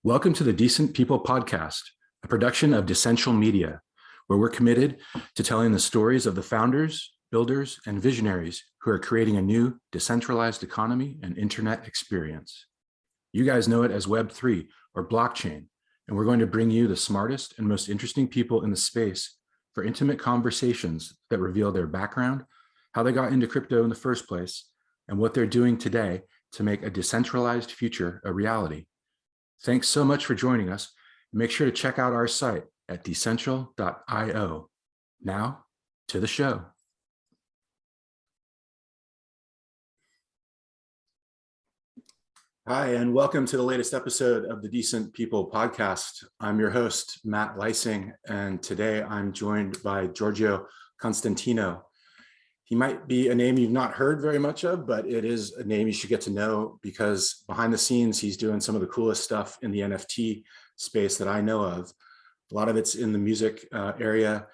Welcome to the Decent People Podcast, a production of Decential Media, where we're committed to telling the stories of the founders, builders, and visionaries who are creating a new decentralized economy and internet experience. You guys know it as Web3 or blockchain, and we're going to bring you the smartest and most interesting people in the space for intimate conversations that reveal their background, how they got into crypto in the first place, and what they're doing today to make a decentralized future a reality. Thanks so much for joining us. Make sure to check out our site at decential.io. Now, to the show. Hi, and welcome to the latest episode of the Decent People Podcast. I'm your host, Matt Leising, and today I'm joined by Georgio Constantinou. He might be a name you've not heard very much of, but it is a name you should get to know because behind the scenes, he's doing some of the coolest stuff in the NFT space that I know of. A lot of it's in the music area.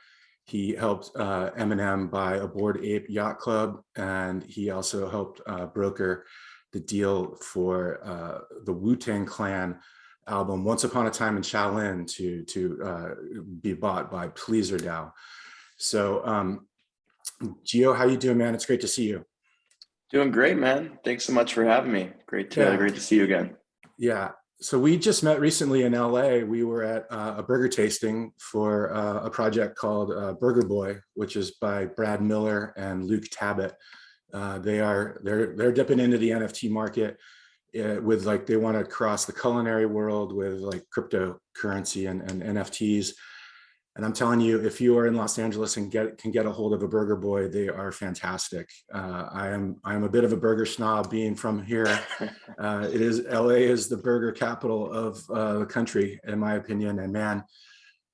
He helped Eminem buy a Bored Ape Yacht Club, and he also helped broker the deal for the Wu-Tang Clan album, Once Upon a Time in Shaolin, to be bought by PleasrDAO. So, Gio, how you doing, man? It's great to see you. Doing great, man. Thanks so much for having me. Great to see you again. Yeah. So we just met recently in LA. We were at a burger tasting for a project called Burger Boy, which is by Brad Miller and Luke Tabbitt. They're dipping into the NFT market with they want to cross the culinary world with like cryptocurrency and NFTs. And I'm telling you, if you are in Los Angeles and can get a hold of a Burger Boy, they are fantastic. I am a bit of a burger snob being from here. LA is the burger capital of the country, in my opinion. And man,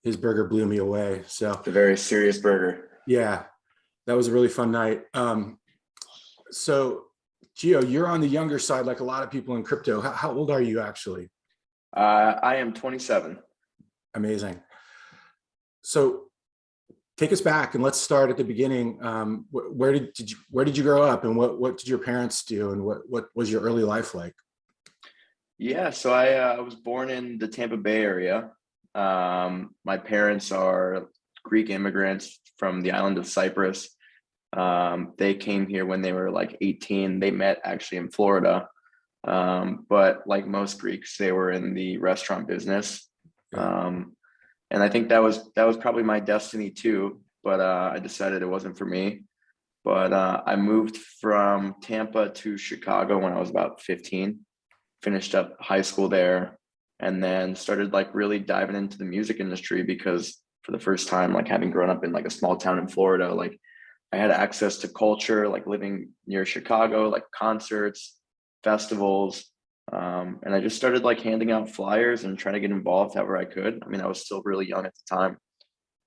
his burger blew me away. So it's a very serious burger. Yeah, that was a really fun night. So Gio, you're on the younger side, like a lot of people in crypto. How old are you actually? I am 27. Amazing. So take us back and let's start at the beginning. Where did you grow up, and what did your parents do, and what was your early life like? Yeah, so I was born in the Tampa Bay area. My parents are Greek immigrants from the island of Cyprus. They came here when they were like 18. They met actually in Florida. But like most Greeks, they were in the restaurant business. And I think that was probably my destiny too, but I decided it wasn't for me. But I moved from Tampa to Chicago when I was about 15, finished up high school there, and then started like really diving into the music industry because for the first time, like having grown up in like a small town in Florida, like I had access to culture, like living near Chicago, like concerts, festivals. And I just started like handing out flyers and trying to get involved however I could. I mean, I was still really young at the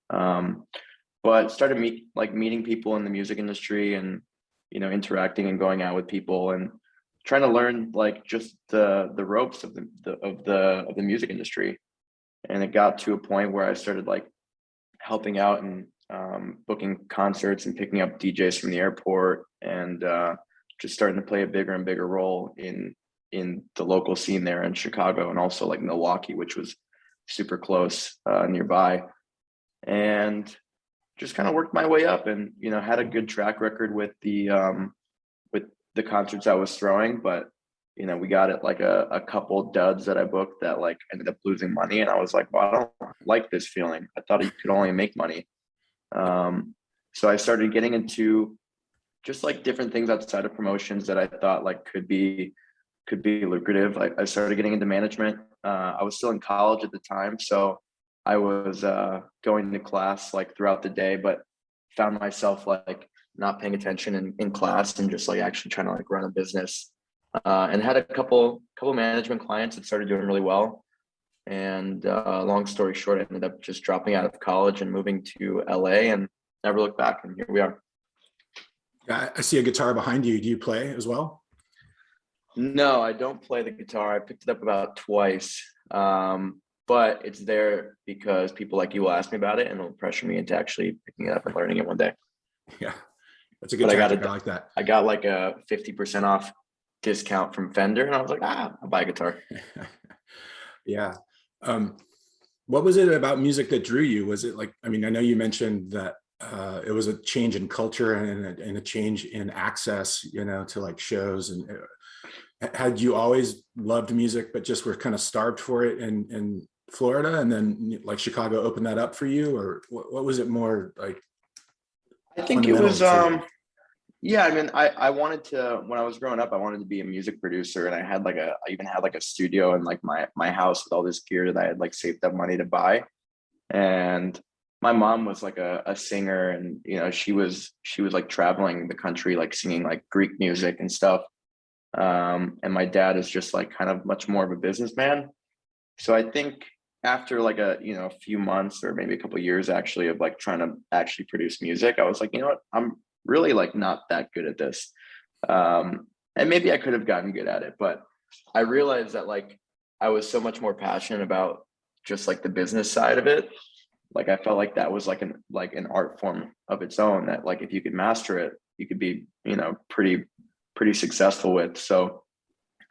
time, but started meeting people in the music industry and, interacting and going out with people and trying to learn like just the ropes of the music industry. And it got to a point where I started like helping out and booking concerts and picking up DJs from the airport and just starting to play a bigger and bigger role in the local scene there in Chicago and also like Milwaukee, which was super close nearby, and just kind of worked my way up and, had a good track record with the concerts I was throwing. But, we got it like a couple duds that I booked that like ended up losing money. And I was like, well, I don't like this feeling. I thought you could only make money. So I started getting into just like different things outside of promotions that I thought like could be lucrative. I started getting into management. I was still in college at the time, so I was going to class like throughout the day, but found myself like not paying attention in class and just like actually trying to like run a business. And had a couple management clients that started doing really well. And long story short, I ended up just dropping out of college and moving to LA and never looked back. And here we are. Yeah, I see a guitar behind you. Do you play as well? No, I don't play the guitar. I picked it up about twice, but it's there because people like you will ask me about it and it'll pressure me into actually picking it up and learning it one day. Yeah, that's a good tactic. I like that. I got like a 50% off discount from Fender, and I was like, I'll buy a guitar. Yeah. Um, what was it about music that drew you? Was it like, I mean, I know you mentioned that it was a change in culture and a change in access, you know, to like shows. And had you always loved music, but just were kind of starved for it in Florida, and then like Chicago opened that up for you? Or what was it more like I think it was, fundamental to? yeah, I mean, I wanted to, when I was growing up, I wanted to be a music producer, and I even had like a studio in like my house with all this gear that I had like saved up money to buy. And my mom was like a singer, and you know, she was like traveling the country, like singing like Greek music and stuff. And my dad is just like kind of much more of a businessman. So I think after like a, you know, a few months or maybe a couple of years actually of like trying to actually produce music, I was like, you know what, I'm really like not that good at this. And maybe I could have gotten good at it, but I realized that like I was so much more passionate about just like the business side of it. Like I felt like that was like an art form of its own, that like if you could master it, you could be, you know, pretty successful with. So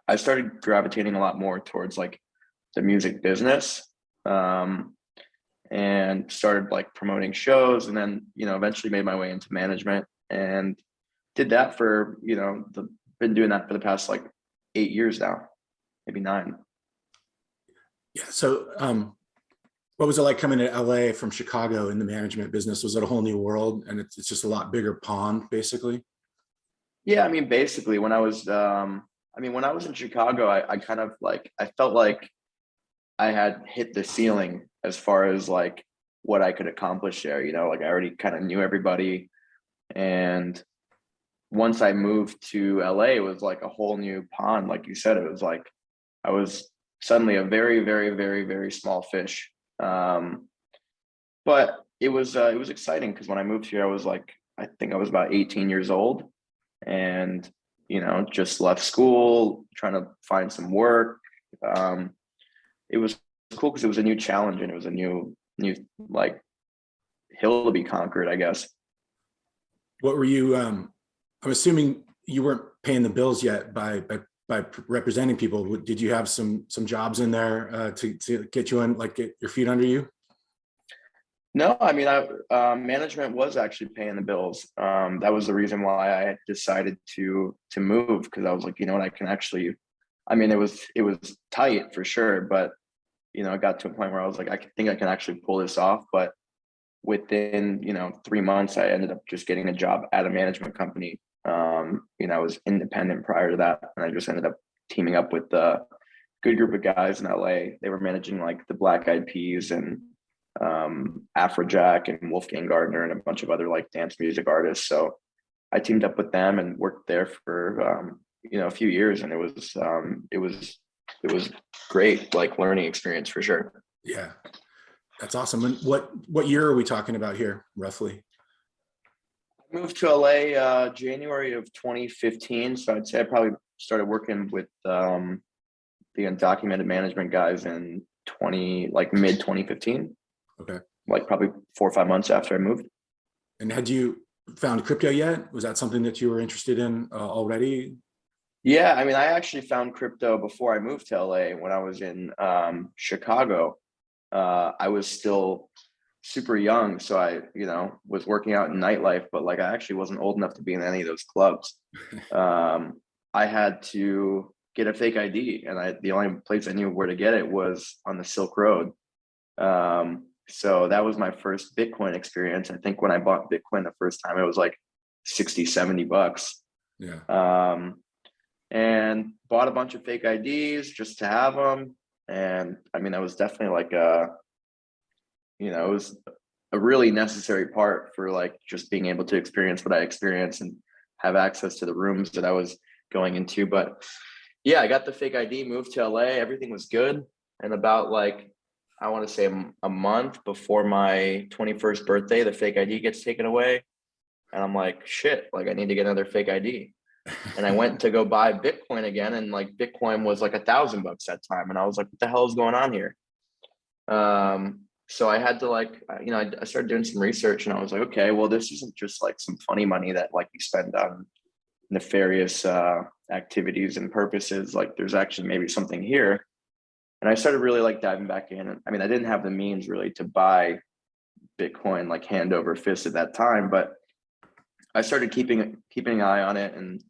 I started gravitating a lot more towards like the music business, um, and started like promoting shows, and then, you know, eventually made my way into management and did that for, you know, been doing that for the past like 8 years now, maybe 9. Yeah. So what was it like coming to LA from Chicago in the management business? Was it a whole new world, and it's just a lot bigger pond basically? Yeah, I mean, basically when I was in Chicago, I kind of like, I felt like I had hit the ceiling as far as like what I could accomplish there. You know, like I already kind of knew everybody. And once I moved to LA, it was like a whole new pond. Like you said, it was like I was suddenly a very, very, very, very small fish. Um, but it was exciting because when I moved here, I was like, I think I was about 18 years old, and you know, just left school, trying to find some work. Um, it was cool because it was a new challenge, and it was a new like hill to be conquered, I guess. What were you? I'm assuming you weren't paying the bills yet by representing people. Did you have some jobs in there to get you on, like get your feet under you? No, I mean, management was actually paying the bills. That was the reason why I decided to move, because I was like, you know what, I can actually. I mean, it was tight for sure, but you know, it got to a point where I was like, think I can actually pull this off. But within, you know, 3 months, I ended up just getting a job at a management company. You know, I was independent prior to that, and I just ended up teaming up with a good group of guys in LA. They were managing like the Black Eyed Peas and Afrojack and Wolfgang Gardner and a bunch of other like dance music artists. So I teamed up with them and worked there for you know, a few years, and it was great, like learning experience for sure. Yeah, that's awesome. And what year are we talking about here, roughly? I moved to LA January of 2015, so I'd say I probably started working with the undocumented management guys in 20 like mid 2015, Okay. like probably 4 or 5 months after I moved. And had you found crypto yet? Was that something that you were interested in already? Yeah, I mean, I actually found crypto before I moved to LA. When I was in Chicago, I was still super young, so I, you know, was working out in nightlife, but like I actually wasn't old enough to be in any of those clubs. I had to get a fake ID, and the only place I knew where to get it was on the Silk Road. So that was my first Bitcoin experience. I think when I bought Bitcoin the first time, it was like 60, $70. Yeah. And bought a bunch of fake IDs just to have them. And I mean, that was definitely like you know, it was a really necessary part for like just being able to experience what I experienced and have access to the rooms that I was going into. But yeah, I got the fake ID, moved to LA, everything was good. And about like, I want to say a month before my 21st birthday, the fake ID gets taken away. And I'm like, shit, like I need to get another fake ID. And I went to go buy Bitcoin again, and like Bitcoin was like $1,000 that time, and I was like, "What the hell is going on here?" So I had to like, you know, I started doing some research, and I was like, "Okay, well, this isn't just like some funny money that like you spend on nefarious activities and purposes. Like, there's actually maybe something here." And I started really like diving back in. And I mean, I didn't have the means really to buy Bitcoin like hand over fist at that time, but I started keeping an eye on it and,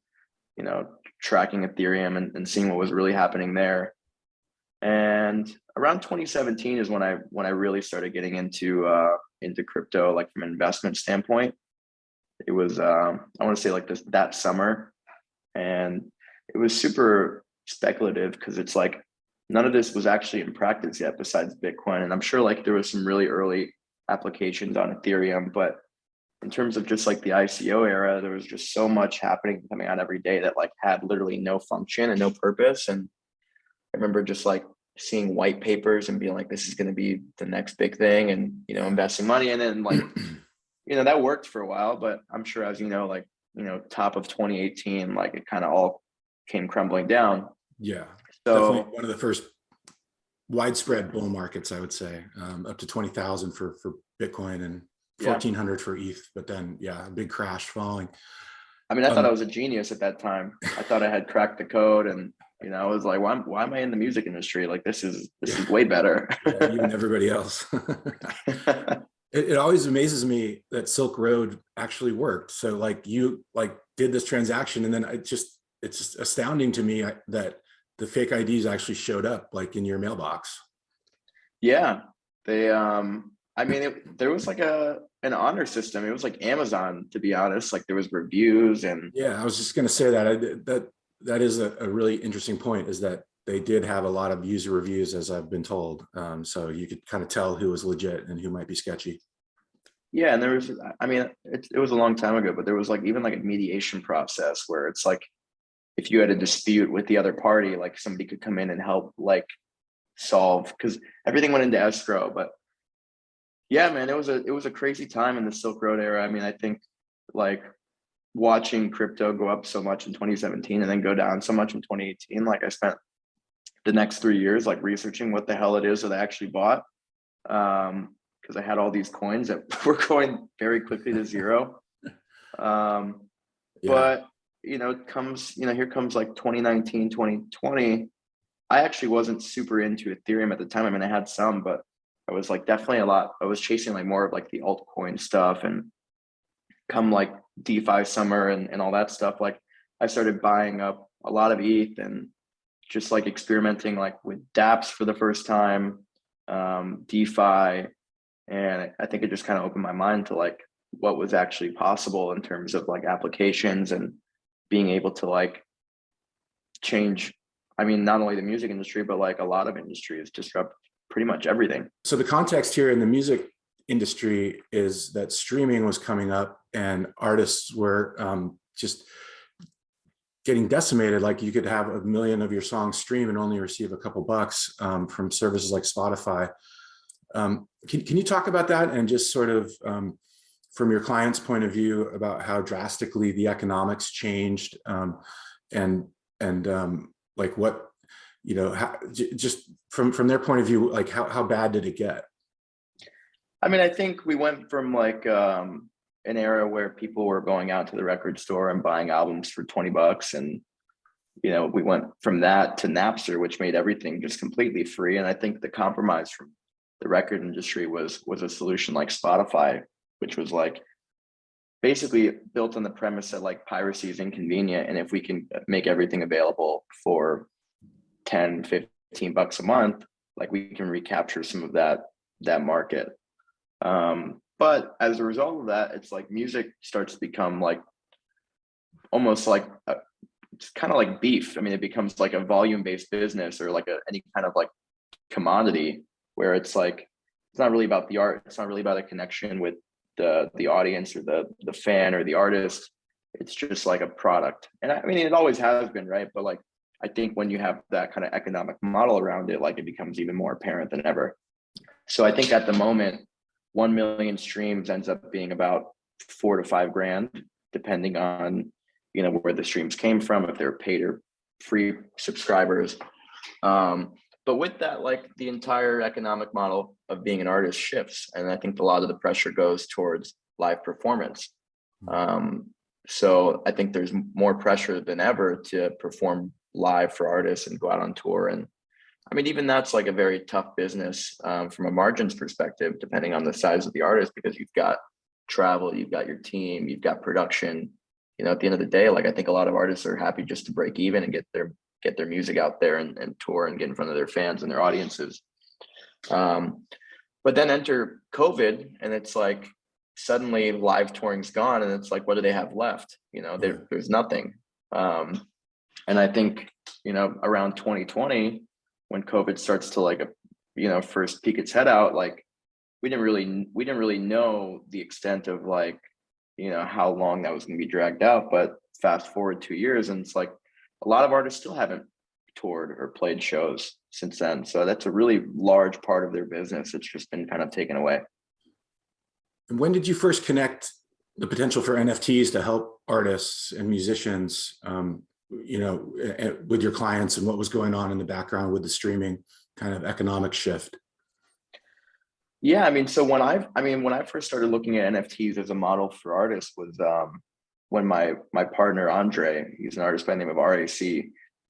you know, tracking Ethereum and seeing what was really happening there. And around 2017 is when I really started getting into crypto, like from an investment standpoint. It was I want to say like that summer, and it was super speculative because it's like none of this was actually in practice yet besides Bitcoin. And I'm sure like there was some really early applications on Ethereum, but in terms of just like the ICO era, there was just so much happening coming out every day that like had literally no function and no purpose. And I remember just like seeing white papers and being like, this is going to be the next big thing, and, you know, investing money in it. And like, you know, that worked for a while, but I'm sure, as you know, like, you know, top of 2018, like it kind of all came crumbling down. Yeah, So definitely one of the first widespread bull markets, I would say, up to 20,000 for Bitcoin and 1,400 for ETH. But then, yeah, a big crash falling. I mean, I thought I was a genius at that time. I thought I had cracked the code, and, you know, I was like, why am I in the music industry? Like, this is way better. Yeah, even everybody else. It always amazes me that Silk Road actually worked. So like you like did this transaction, and then it's just astounding to me that the fake IDs actually showed up like in your mailbox. Yeah, they I mean, there was like an honor system. It was like Amazon, to be honest. Like there was reviews and Yeah, I was just going to say that that is a really interesting point, is that they did have a lot of user reviews, as I've been told. So you could kind of tell who was legit and who might be sketchy. yeah, and there was, I mean, it was a long time ago, but there was like even like a mediation process where it's like if you had a dispute with the other party, like somebody could come in and help like solve, because everything went into escrow. But yeah, man, it was a crazy time in the Silk Road era. I mean, I think like watching crypto go up so much in 2017 and then go down so much in 2018, like I spent the next 3 years like researching what the hell it is that I actually bought, because I had all these coins that were going very quickly to zero. Yeah. But you know, here comes like 2019, 2020. I actually wasn't super into Ethereum at the time. I mean, I had some, but I was like definitely I was chasing like more of like the altcoin stuff. And come like DeFi summer and all that stuff, like I started buying up a lot of ETH and just like experimenting like with dApps for the first time, DeFi. And I think it just kind of opened my mind to like what was actually possible in terms of like applications and being able to like change, I mean, not only the music industry, but like a lot of industries, disrupt pretty much everything. So the context here in the music industry is that streaming was coming up and artists were just getting decimated. Like you could have 1 million of your songs stream and only receive a couple bucks from services like Spotify. Can you talk about that, and just sort of from your client's point of view about how drastically the economics changed, and like what, you know, just from their point of view, like how bad did it get? I mean, I think we went from like an era where people were going out to the record store and buying albums for 20 bucks. And, you know, we went from that to Napster, which made everything just completely free. And I think the compromise from the record industry was a solution like Spotify, which was like basically built on the premise that like piracy is inconvenient. And if we can make everything available for 10, 15 bucks a month, like we can recapture some of that market. But as a result of that, it's like music starts to become like almost like it's kind of like beef. I mean, it becomes like a volume-based business, or like any kind of like commodity, where it's like it's not really about the art. It's not really about a connection with the audience or the fan or the artist. It's just like a product. And I mean, it always has been, right? But like I think when you have that kind of economic model around it, like it becomes even more apparent than ever. So I think at the moment, 1 million streams ends up being about $4 to $5 grand, depending on, you know, where the streams came from, if they're paid or free subscribers. But with that, like the entire economic model of being an artist shifts. And I think a lot of the pressure goes towards live performance. So I think there's more pressure than ever to perform live for artists and go out on tour. And I mean, even that's like a very tough business from a margins perspective, depending on the size of the artist, because you've got travel, you've got your team, you've got production. You know, at the end of the day, like I think a lot of artists are happy just to break even and get their music out there and tour and get in front of their fans and their audiences. But then enter COVID, and it's like suddenly live touring's gone, and it's like, what do they have left? You know, there's nothing. And I think, you know, around 2020, when COVID starts to like, you know, first peek its head out, like we didn't really know the extent of like, you know, how long that was going to be dragged out. But fast forward 2 years, and it's like a lot of artists still haven't toured or played shows since then. So that's a really large part of their business. It's just been kind of taken away. And when did you first connect the potential for NFTs to help artists and musicians, you know, with your clients, and what was going on in the background with the streaming kind of economic shift? Yeah, I mean, so when I first started looking at NFTs as a model for artists was when my partner Andre, he's an artist by the name of RAC,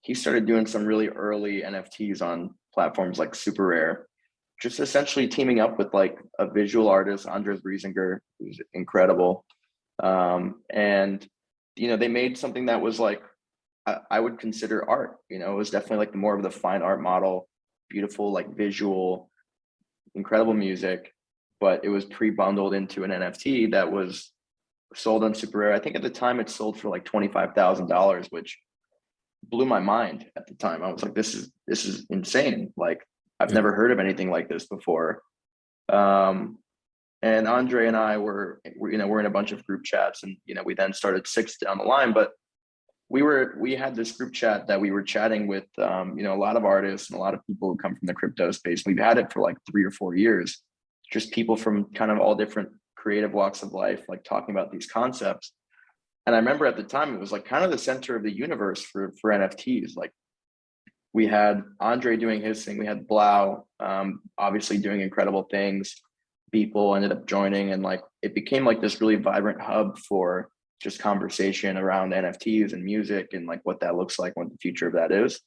he started doing some really early NFTs on platforms like Super Rare, just essentially teaming up with like a visual artist, Andres Riesinger, who's incredible. And, you know, they made something that was like, I would consider art. You know, it was definitely like the more of the fine art model, beautiful, like visual, incredible music, but it was pre-bundled into an NFT that was sold on Super Rare. I think at the time it sold for like $25,000, which blew my mind at the time. I was like, this is insane. Like I've never heard of anything like this before. And Andre and I we're in a bunch of group chats, and, you know, we then started six down the line, but we had this group chat that we were chatting with, you know, a lot of artists and a lot of people who come from the crypto space. We've had it for like 3 or 4 years, just people from kind of all different creative walks of life, like talking about these concepts. And I remember at the time, it was like kind of the center of the universe for NFTs. Like we had Andre doing his thing. We had Blau, obviously doing incredible things. People ended up joining, and like, it became like this really vibrant hub for just conversation around NFTs and music and like what that looks like, what the future of that is.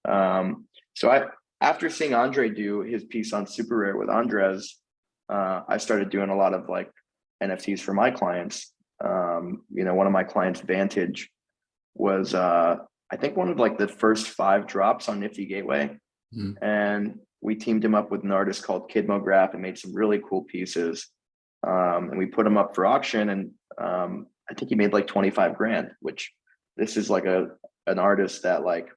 So after seeing Andre do his piece on Super Rare with Andres, I started doing a lot of like NFTs for my clients. You know, one of my clients, Vantage, was I think one of like the first 5 drops on Nifty Gateway. And we teamed him up with an artist called Kidmograph and made some really cool pieces. And we put him up for auction, and I think he made like 25 grand, which this is like an artist that like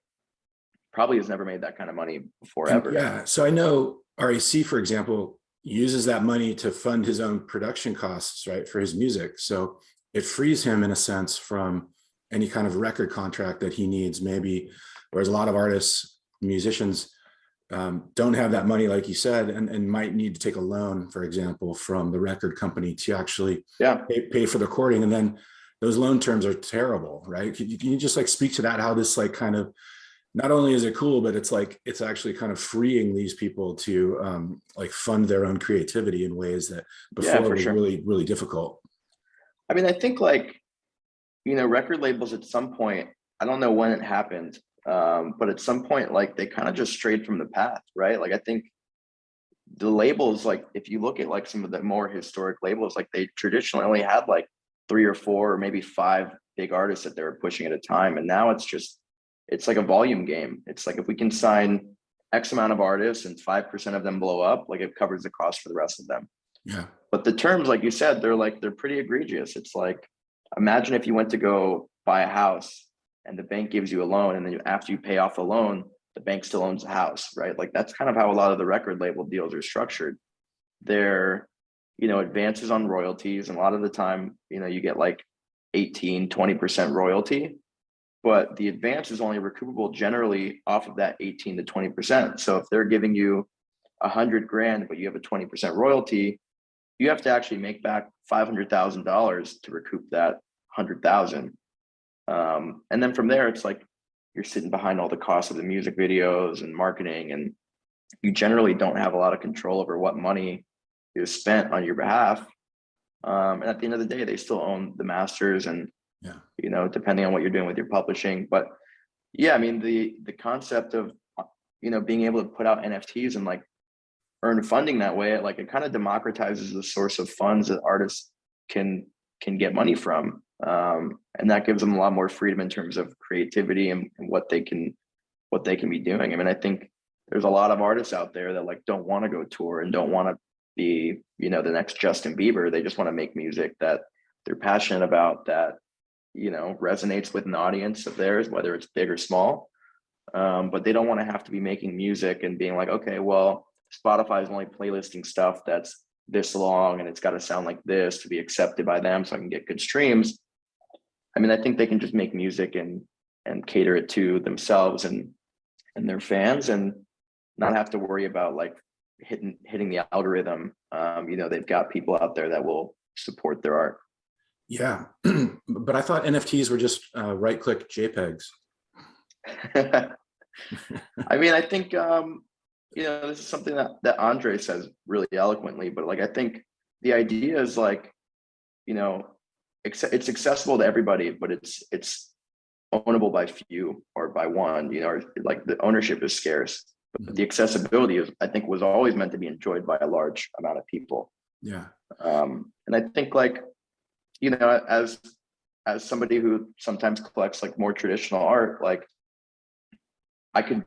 probably has never made that kind of money before ever. Yeah. So I know RAC, for example, uses that money to fund his own production costs, right, for his music. So it frees him in a sense from any kind of record contract that he needs, maybe, whereas a lot of artists, musicians, don't have that money, like you said, and might need to take a loan, for example, from the record company to actually pay for the recording. And then those loan terms are terrible, right? Can you just like speak to that, how this like kind of, not only is it cool, but it's like, it's actually kind of freeing these people to like fund their own creativity in ways that before was really, really difficult. I mean, I think like, you know, record labels at some point, I don't know when it happened, but at some point, like they kind of just strayed from the path, right? Like I think the labels, like if you look at like some of the more historic labels, like they traditionally only had like 3 or 4 or maybe 5 big artists that they were pushing at a time. And now it's like a volume game. It's like if we can sign X amount of artists and 5% of them blow up, like it covers the cost for the rest of them. Yeah. But the terms, like you said, they're pretty egregious. It's like, imagine if you went to go buy a house and the bank gives you a loan, and then after you pay off the loan, the bank still owns the house, right? Like that's kind of how a lot of the record label deals are structured. They're, you know, advances on royalties. And a lot of the time, you know, you get like 18, 20% royalty, but the advance is only recoupable generally off of that 18 to 20%. So if they're giving you 100 grand, but you have a 20% royalty, you have to actually make back $500,000 to recoup that 100,000. And then from there, it's like you're sitting behind all the costs of the music videos and marketing, and you generally don't have a lot of control over what money is spent on your behalf. And at the end of the day, they still own the masters, and you know, depending on what you're doing with your publishing. But yeah, I mean, the concept of being able to put out NFTs and like earn funding that way, like it kind of democratizes the source of funds that artists can get money from. And that gives them a lot more freedom in terms of creativity and what they can be doing. I mean, I think there's a lot of artists out there that like don't want to go tour and don't want to be, the next Justin Bieber. They just want to make music that they're passionate about, that, resonates with an audience of theirs, whether it's big or small. But they don't want to have to be making music and being like, okay, well, Spotify is only playlisting stuff that's this long and it's got to sound like this to be accepted by them so I can get good streams. I mean, I think they can just make music and cater it to themselves and their fans and not have to worry about like hitting the algorithm. They've got people out there that will support their art. Yeah, but I thought NFTs were just right-click JPEGs. I mean, I think this is something that Andre says really eloquently, but like I think the idea is like, it's accessible to everybody, but it's ownable by few or by one, or like the ownership is scarce. But the accessibility I think was always meant to be enjoyed by a large amount of people. Yeah. And I think like, as somebody who sometimes collects like more traditional art, like I could,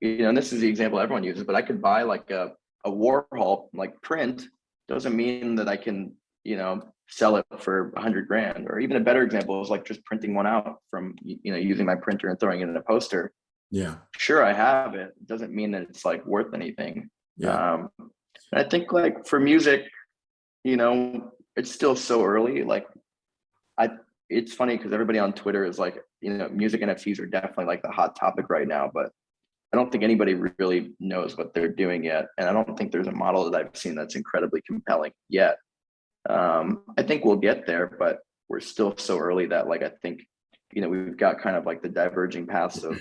and this is the example everyone uses, but I could buy like a Warhol like print. Doesn't mean that I can, sell it for $100,000. Or even a better example is like just printing one out from, using my printer and throwing it in a poster. Yeah. Sure, I have it. It doesn't mean that it's like worth anything. Yeah. I think like for music, it's still so early. Like it's funny because everybody on Twitter is like, music NFTs are definitely like the hot topic right now, but I don't think anybody really knows what they're doing yet. And I don't think there's a model that I've seen that's incredibly compelling yet. I think we'll get there, but we're still so early that like, I think, we've got kind of like the diverging paths of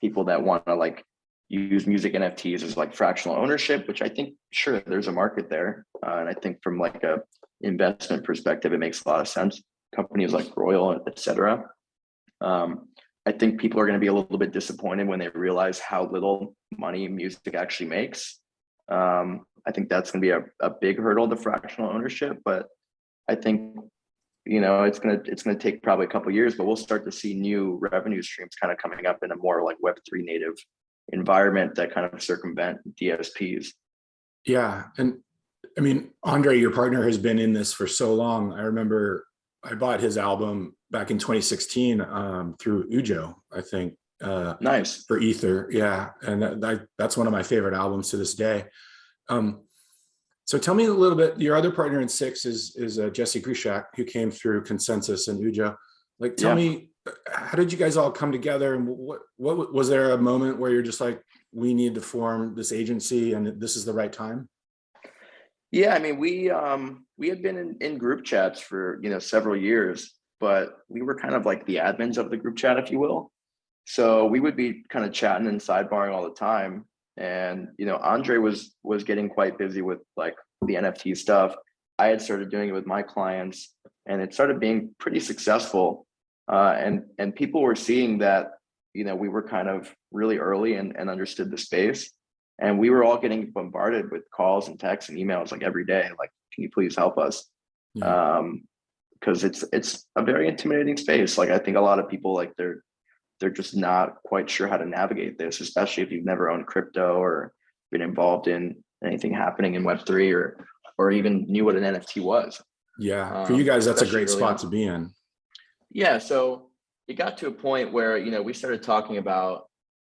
people that want to like use music NFTs as like fractional ownership, which I think, sure, there's a market there. And I think from like a investment perspective, it makes a lot of sense. Companies like Royal, et cetera. I think people are going to be a little bit disappointed when they realize how little money music actually makes. I think that's going to be a big hurdle to fractional ownership, but I think, it's going to take probably a couple of years, but we'll start to see new revenue streams kind of coming up in a more like Web3 native environment that kind of circumvent DSPs. Yeah. And I mean, Andre, your partner has been in this for so long. I remember I bought his album back in 2016 through Ujo, I think. Nice. For Ether. Yeah. And that's one of my favorite albums to this day. So tell me a little bit, your other partner in Six is Jesse Grushack, who came through ConsenSys and Ujo. Like, tell me, how did you guys all come together? And what was there a moment where you're just like, we need to form this agency and this is the right time? Yeah, I mean, we had been in group chats for, several years, but we were kind of like the admins of the group chat, if you will. So we would be kind of chatting and sidebarring all the time. And, Andre was getting quite busy with like the NFT stuff. I had started doing it with my clients and it started being pretty successful. And people were seeing that, we were kind of really early and understood the space. And we were all getting bombarded with calls and texts and emails like every day. Like, can you please help us? Yeah. Because it's a very intimidating space. Like, I think a lot of people like they're just not quite sure how to navigate this, especially if you've never owned crypto or been involved in anything happening in Web3 or even knew what an NFT was. Yeah, for you guys, that's a great spot to be in. Yeah, so it got to a point where, we started talking about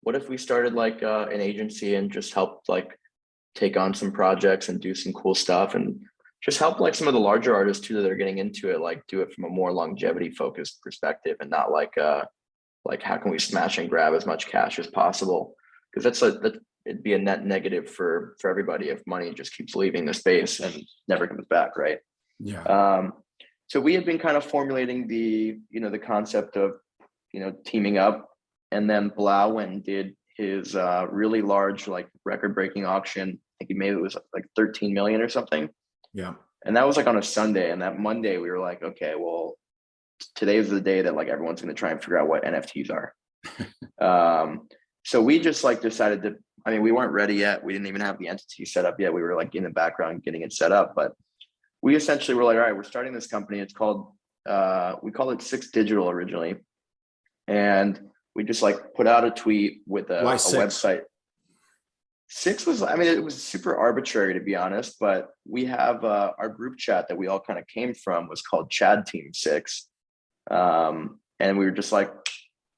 what if we started like an agency and just helped like take on some projects and do some cool stuff and just help like some of the larger artists too that are getting into it, like do it from a more longevity focused perspective and not like how can we smash and grab as much cash as possible? Because it'd be a net negative for everybody if money just keeps leaving the space and never comes back, right? Yeah. So we had been kind of formulating the concept of teaming up, and then Blau went and did his really large like record-breaking auction. I think he made it was like 13 million or something. Yeah. And that was like on a Sunday, and that Monday we were like, okay, well, today's the day that like everyone's going to try and figure out what NFTs are. So we just like decided to I mean, we weren't ready yet. We didn't even have the entity set up yet. We were like in the background getting it set up, but we essentially were like, all right, we're starting this company. It's called, we called it Six Digital originally. And we just like put out a tweet with a website. Six was, I mean, it was super arbitrary to be honest, but we have our group chat that we all kind of came from was called Chad Team Six. And we were just like,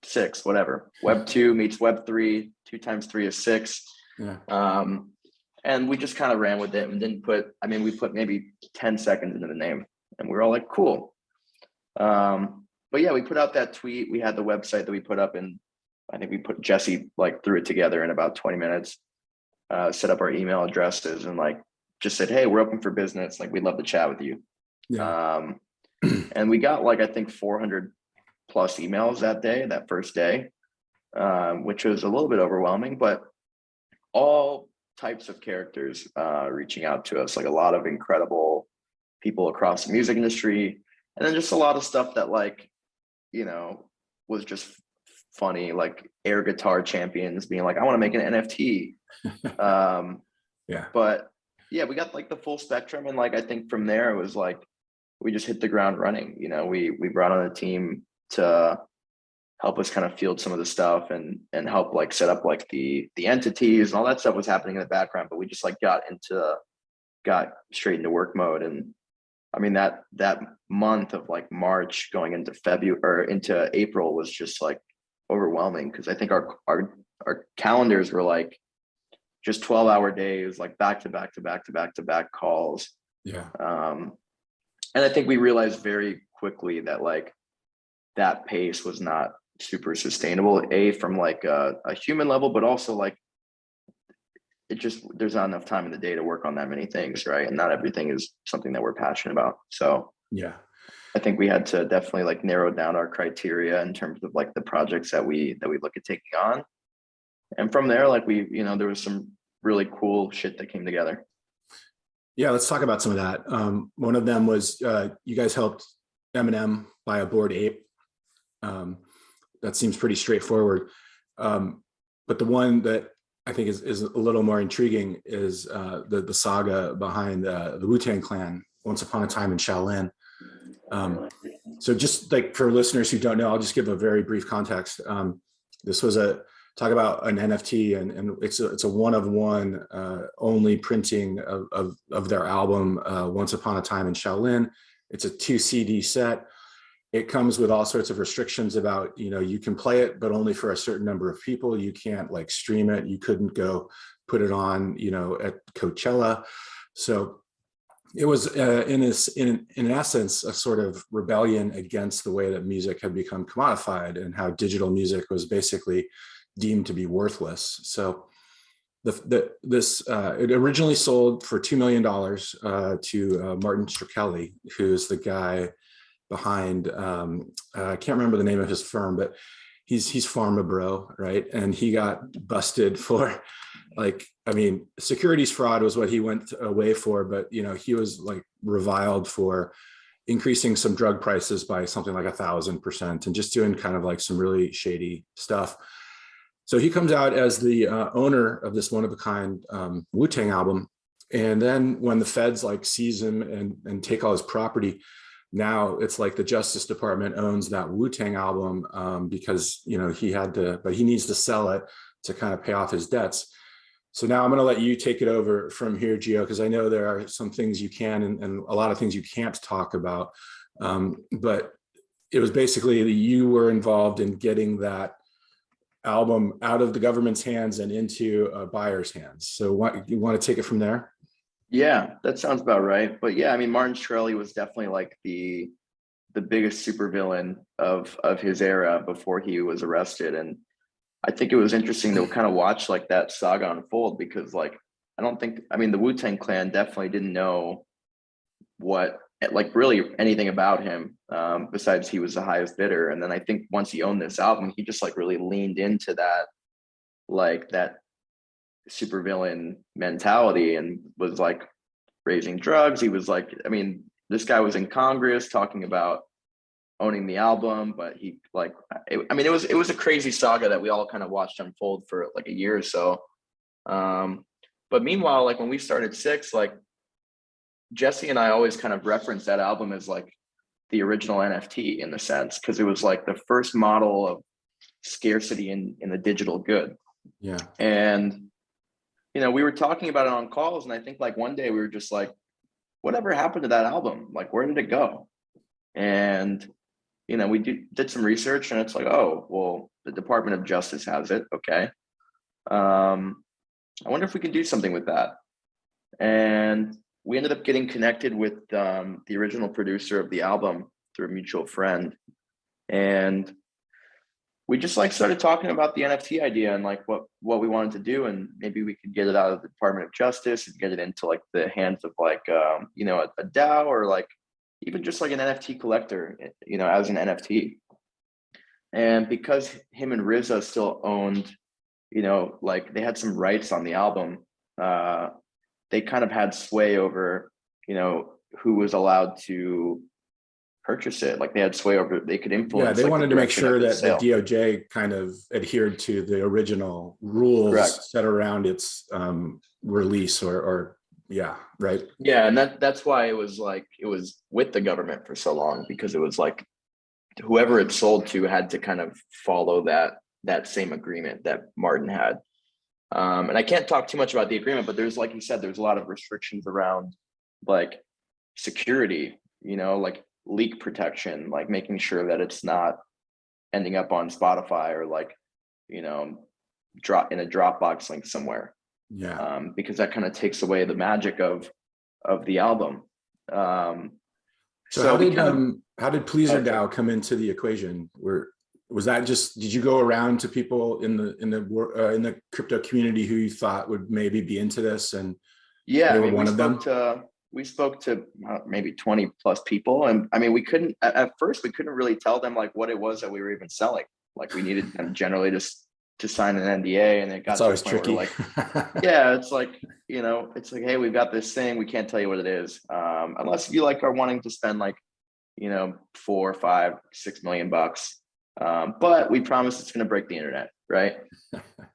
six, whatever. Web 2 meets Web 3, 2 times 3 is 6. Yeah. And we just kind of ran with it and didn't put, I mean, we put maybe 10 seconds into the name and we were all like, cool. But yeah, we put out that tweet. We had the website that we put up, and I think we put Jesse like threw it together in about 20 minutes, set up our email addresses and like just said, hey, we're open for business. Like, we'd love to chat with you. Yeah. And we got like, I think 400 plus emails that first day, which was a little bit overwhelming, but all types of characters reaching out to us, like a lot of incredible people across the music industry. And then just a lot of stuff that like, you know, was just funny, like air guitar champions being like, I want to make an NFT. Yeah. But yeah, we got like the full spectrum. And like, I think from there, it was like, we just hit the ground running. You know, we brought on a team to help us kind of field some of the stuff and help like set up like the entities and all that stuff was happening in the background, but we just like got straight into work mode. And I mean, that month of like March going into February or into April was just like overwhelming, because I think our calendars were like just 12-hour days, like back to back calls. Yeah. And I think we realized very quickly that like that pace was not super sustainable, from like a human level, but also like there's not enough time in the day to work on that many things, right? And not everything is something that we're passionate about. So yeah, I think we had to definitely like narrow down our criteria in terms of like the projects that we look at taking on. And from there, like there was some really cool shit that came together. Yeah, let's talk about some of that. One of them was you guys helped Eminem buy a Bored Ape. That seems pretty straightforward. But the one that I think is a little more intriguing is the saga behind the Wu-Tang Clan, Once Upon a Time in Shaolin. So just like for listeners who don't know, I'll just give a very brief context. This was talk about an NFT, and it's a one-of-one only printing of their album, Once Upon a Time in Shaolin. It's a 2 CD set. It comes with all sorts of restrictions about, you can play it, but only for a certain number of people. You can't like stream it. You couldn't go put it on, at Coachella. So it was in essence, a sort of rebellion against the way that music had become commodified and how digital music was basically deemed to be worthless. So it originally sold for $2 million to Martin Shkreli, who's the guy behind, I can't remember the name of his firm, but he's Pharma Bro, right? And he got busted for securities fraud was what he went away for, but he was like reviled for increasing some drug prices by something like 1,000% and just doing kind of like some really shady stuff. So he comes out as the owner of this one-of-a-kind Wu-Tang album. And then when the feds like seize him and take all his property, now it's like the Justice Department owns that Wu-Tang album because he had to, but he needs to sell it to kind of pay off his debts. So now I'm going to let you take it over from here, Gio, because I know there are some things you can and a lot of things you can't talk about. But it was basically that you were involved in getting that album out of the government's hands and into a buyer's hands. So you want to take it from there? Yeah, that sounds about right. But yeah, I mean, Martin Shkreli was definitely like the biggest supervillain of his era before he was arrested. And I think it was interesting to kind of watch like that saga unfold, because like, the Wu-Tang Clan definitely didn't know really anything about him, besides he was the highest bidder. And then I think once he owned this album, he just like really leaned into that supervillain mentality and was like raising drugs. He was like, this guy was in Congress talking about owning the album, but he it was a crazy saga that we all kind of watched unfold for like a year or so. But meanwhile, like when we started Six, like Jesse and I always kind of reference that album as like the original NFT in the sense, because it was like the first model of scarcity in the digital good. Yeah. And, you know, we were talking about it on calls, and I think like one day we were just like, whatever happened to that album? Like, where did it go? And, you know, we did some research, and it's like, oh, well, the Department of Justice has it. Okay. I wonder if we can do something with that. And we ended up getting connected with the original producer of the album through a mutual friend. And we just like started talking about the NFT idea and like what we wanted to do. And maybe we could get it out of the Department of Justice and get it into like the hands of like, you know, a DAO, or like even just like an NFT collector, you know, as an NFT. And because him and RZA still owned, you know, like they had some rights on the album, they kind of had sway over, you know, who was allowed to purchase it. Like they had sway over, they could influence. Yeah, they like, wanted to make sure that the sale. DOJ kind of adhered to the original rules Correct. set around its release or yeah, right. Yeah, and that's why it was like it was with the government for so long, because it was like whoever it sold to had to kind of follow that same agreement that Martin had. And I can't talk too much about the agreement, but there's, like you said, there's a lot of restrictions around like security, you know, like leak protection, like making sure that it's not ending up on Spotify or like, you know, drop in a Dropbox link somewhere. Yeah. Because that kind of takes away the magic of the album. So how did PleasrDAO come into the equation? Was that just, did you go around to people in the crypto community who you thought would maybe be into this, and yeah, they I were mean, one of them? we spoke to maybe 20 plus people, and I mean, we couldn't at first we couldn't really tell them like what it was that we were even selling. Like we needed them generally just to sign an NDA, and it got It's to always a point tricky. where like, yeah, it's like, you know, it's like, hey, we've got this thing, we can't tell you what it is, unless you like are wanting to spend like, you know, 4, 5, 6 million bucks. But we promise it's going to break the internet, right?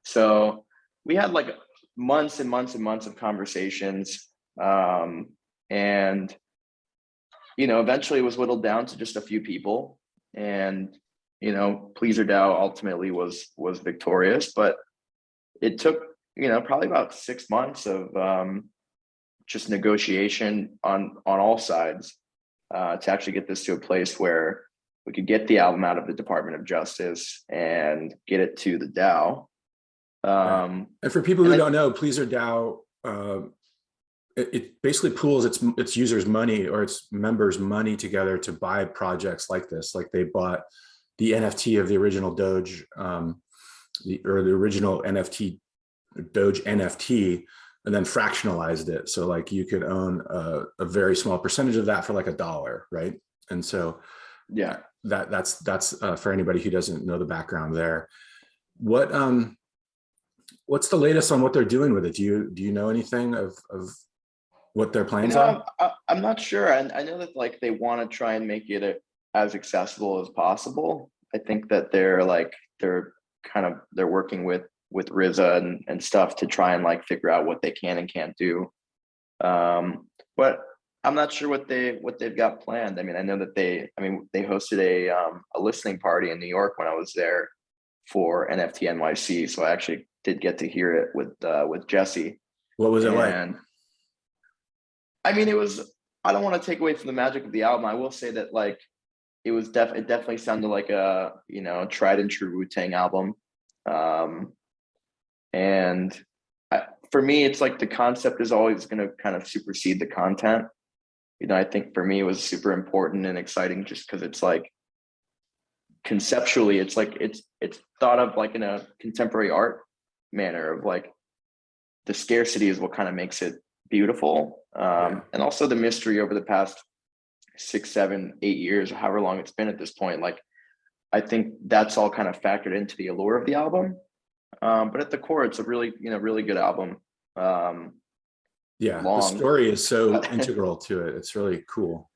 So we had like months and months and months of conversations, and you know, eventually it was whittled down to just a few people, and you know, PleasrDAO ultimately was victorious, but it took, you know, probably about 6 months of just negotiation on all sides to actually get this to a place where we could get the album out of the Department of Justice and get it to the DAO. And for people who don't know, PleasrDAO, it basically pools its users' money or its members' money together to buy projects like this. Like they bought the NFT of the original Doge, the original NFT, Doge NFT, and then fractionalized it. So like you could own a very small percentage of that for like $1, right? And so yeah, that's for anybody who doesn't know the background there. What's the latest on what they're doing with it? Do you know anything of what their plans are? I'm not sure. And I know that like they want to try and make it as accessible as possible. I think that they're working with RZA and stuff to try and like figure out what they can and can't do. But I'm not sure what they've got planned. I mean, I know that they hosted a listening party in New York when I was there for NFT NYC. So I actually did get to hear it with Jesse. What was it like? I mean, I don't want to take away from the magic of the album. I will say that like it definitely sounded like a, you know, tried and true Wu-Tang album. And for me, it's like the concept is always going to kind of supersede the content. You know, I think for me it was super important and exciting just because it's like conceptually, it's like it's thought of like in a contemporary art manner of like the scarcity is what kind of makes it beautiful. And also the mystery over the past 6, 7, 8 years, or however long it's been at this point. Like, I think that's all kind of factored into the allure of the album. But at the core, it's a really, you know, really good album. Yeah, long. The story is so integral to it. It's really cool.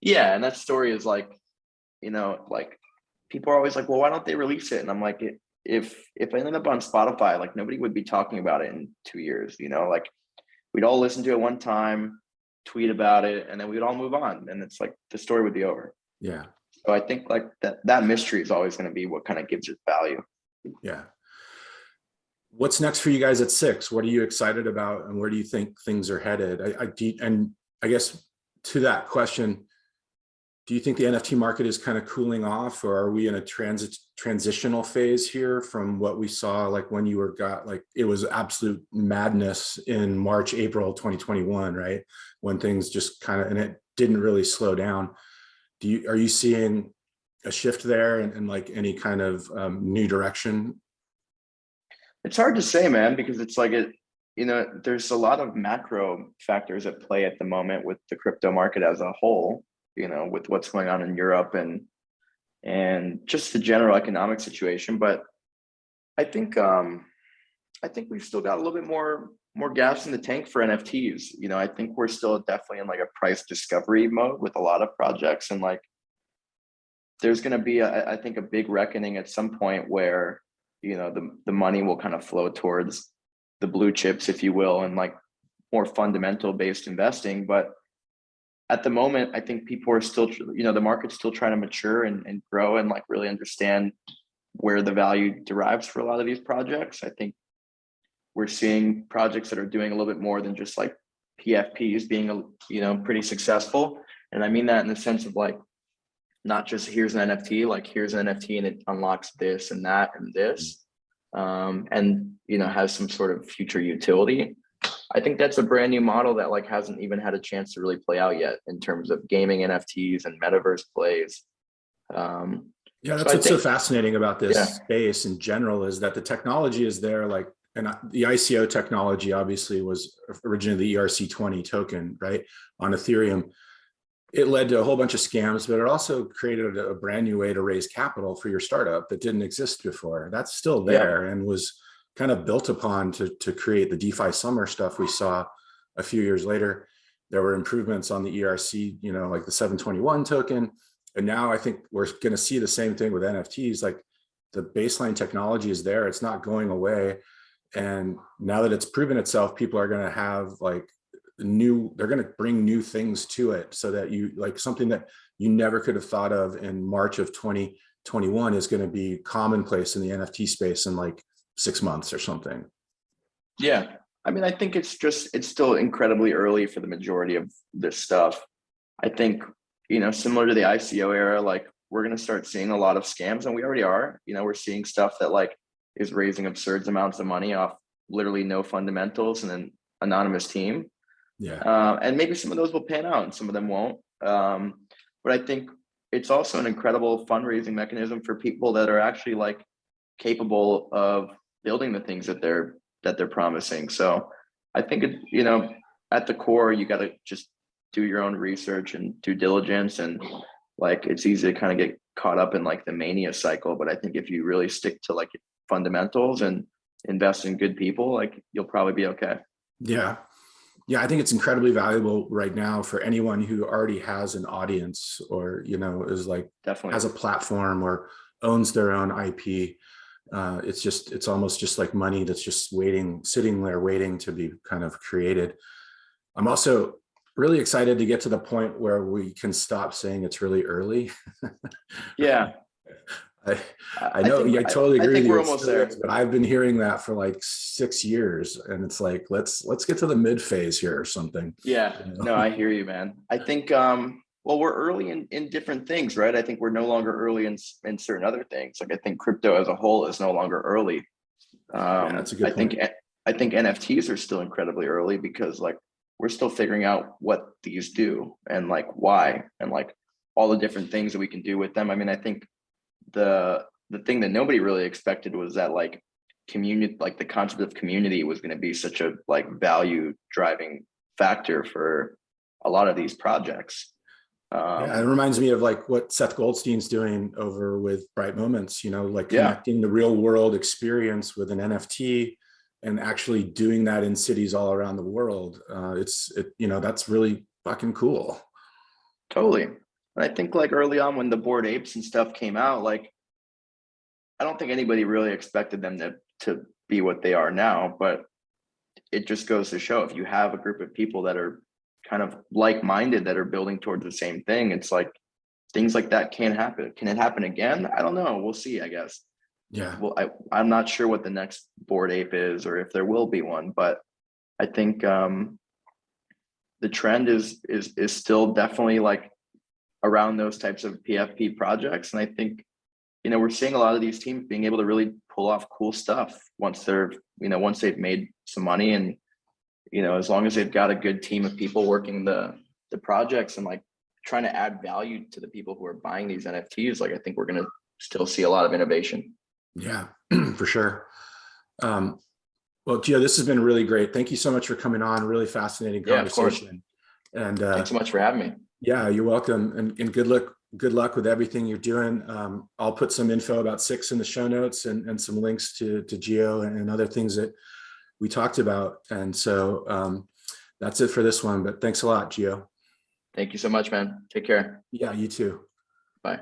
Yeah, and that story is like, you know, like people are always like, well, why don't they release it? And I'm like, if I ended up on Spotify, like nobody would be talking about it in 2 years, you know, like we'd all listen to it one time, tweet about it, and then we'd all move on. And it's like the story would be over. Yeah. So I think like that mystery is always going to be what kind of gives it value. Yeah. What's next for you guys at Six? What are you excited about, and where do you think things are headed? And I guess to that question, do you think the NFT market is kind of cooling off, or are we in a transitional phase here from what we saw, like when you like it was absolute madness in March, April 2021, right? When things just kind of, and it didn't really slow down. Are you seeing a shift there and like any kind of new direction? It's hard to say, man, because it's like you know, there's a lot of macro factors at play at the moment with the crypto market as a whole, you know, with what's going on in Europe and just the general economic situation. But I think we've still got a little bit more gas in the tank for NFTs. You know, I think we're still definitely in like a price discovery mode with a lot of projects, and like there's going to be I think a big reckoning at some point where, you know, the money will kind of flow towards the blue chips, if you will, and like more fundamental based investing. But at the moment, I think people are still, you know, the market's still trying to mature and grow and like really understand where the value derives for a lot of these projects. I think we're seeing projects that are doing a little bit more than just like PFPs being, you know, pretty successful. And I mean that in the sense of like, not just here's an NFT, like here's an NFT and it unlocks this and that and this, and, you know, has some sort of future utility. I think that's a brand new model that like hasn't even had a chance to really play out yet in terms of gaming NFTs and metaverse plays. Yeah, that's what's so fascinating about this space in general, is that the technology is there, like, and the ICO technology obviously was originally the ERC20 token, right, on Ethereum. It led to a whole bunch of scams, but it also created a brand new way to raise capital for your startup that didn't exist before. That's still there and was kind of built upon to create the DeFi summer stuff we saw a few years later. There were improvements on the ERC, you know, like the 721 token. And now I think we're going to see the same thing with NFTs. Like the baseline technology is there. It's not going away. And now that it's proven itself, people are going to have like they're going to bring new things to it, so that you like something that you never could have thought of in March of 2021 is going to be commonplace in the NFT space in like 6 months or something. Yeah. I mean, I think it's still incredibly early for the majority of this stuff. I think, you know, similar to the ICO era, like we're going to start seeing a lot of scams, and we already are. You know, we're seeing stuff that like is raising absurd amounts of money off literally no fundamentals and an anonymous team. Yeah. And maybe some of those will pan out and some of them won't. But I think it's also an incredible fundraising mechanism for people that are actually like capable of building the things that they're promising. So I think it, you know, at the core, you got to just do your own research and due diligence, and like it's easy to kind of get caught up in like the mania cycle. But I think if you really stick to like fundamentals and invest in good people, like you'll probably be okay. Yeah. Yeah, I think it's incredibly valuable right now for anyone who already has an audience, or, you know, is like definitely has a platform or owns their own IP. It's almost just like money that's just sitting there waiting to be kind of created. I'm also really excited to get to the point where we can stop saying it's really early. Yeah. I know, I totally agree with you. We're almost there. But I've been hearing that for like 6 years, and it's like, let's get to the mid phase here or something. Yeah, you know? No, I hear you, man. I think, well, we're early in different things, right? I think we're no longer early in certain other things. Like I think crypto as a whole is no longer early. Yeah, that's a good point. I think NFTs are still incredibly early, because like we're still figuring out what these do and like why, and like all the different things that we can do with them. I mean, I think the thing that nobody really expected was that like community, like the concept of community was going to be such a like value driving factor for a lot of these projects. Yeah, it reminds me of like what Seth Goldstein's doing over with Bright Moments, you know, like connecting the real world experience with an NFT and actually doing that in cities all around the world. You know, that's really fucking cool. Totally. And I think like early on when the Bored Apes and stuff came out, like I don't think anybody really expected them to be what they are now, but it just goes to show if you have a group of people that are kind of like-minded, that are building towards the same thing, it's like things like that can happen. Can it happen again? I don't know. We'll see, I guess. Yeah. Well, I'm not sure what the next Bored Ape is or if there will be one, but I think the trend is still definitely like around those types of PFP projects. And I think, we're seeing a lot of these teams being able to really pull off cool stuff once once they've made some money, and, as long as they've got a good team of people working the projects and like trying to add value to the people who are buying these NFTs, like I think we're going to still see a lot of innovation. Yeah, for sure. Well, Gio, this has been really great. Thank you so much for coming on. Really fascinating conversation. Yeah, of course. And thanks so much for having me. Yeah, you're welcome. And good luck with everything you're doing. I'll put some info about Six in the show notes and some links to Gio and other things that we talked about. And so that's it for this one, but thanks a lot, Gio. Thank you so much, man. Take care. Yeah, you too. Bye.